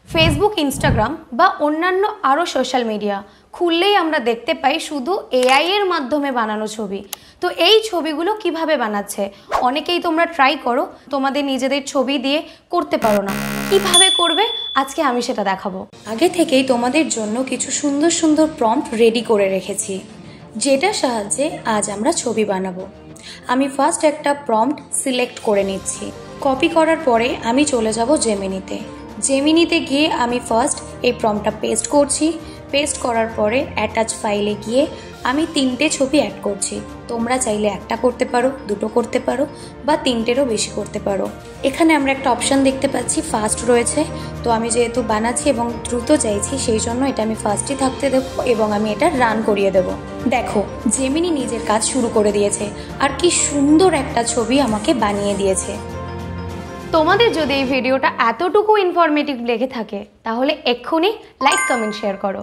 Facebook, Instagram বা অন্যান্য আরও সোশ্যাল মিডিয়া খুললেই আমরা দেখতে পাই শুধু এআই এর মাধ্যমে বানানো ছবি। তো এই ছবিগুলো কিভাবে বানাচ্ছে? অনেকেই তোমরা ট্রাই করো, তোমাদের নিজেদের ছবি দিয়ে করতে পারো না। কিভাবে করবে আজকে আমি সেটা দেখাবো। আগে থেকেই তোমাদের জন্য কিছু সুন্দর সুন্দর প্রম্পট রেডি করে রেখেছি, যেটার সাহায্যে আজ আমরা ছবি বানাবো। আমি ফার্স্ট একটা প্রম্পট সিলেক্ট করে নিচ্ছি। কপি করার পরে আমি চলে যাব জেমিনিতে গিয়ে আমি ফার্স্ট এই প্রম্পটটা পেস্ট করছি। পেস্ট করার পরে অ্যাটাচ ফাইলে গিয়ে আমি 3টে ছবি অ্যাড করছি। তোমরা চাইলে একটা করতে পারো, দুটো করতে পারো বা 3টেরও বেশি করতে পারো। এখানে আমরা একটা অপশান দেখতে পাচ্ছি ফাস্ট রয়েছে, তো আমি যেহেতু বানাচ্ছি এবং দ্রুত চাইছি সেই জন্য এটা আমি ফার্স্টই থাকতে দেবো এবং আমি এটা রান করিয়ে দেবো। দেখো জেমিনি নিজের কাজ শুরু করে দিয়েছে আর কি সুন্দর একটা ছবি আমাকে বানিয়ে দিয়েছে। তোমাদের যদি এই ভিডিওটা এতটুকু ইনফরমেটিভ লেগে থাকে তাহলে এক্ষুনি লাইক, কমেন্ট, শেয়ার করো।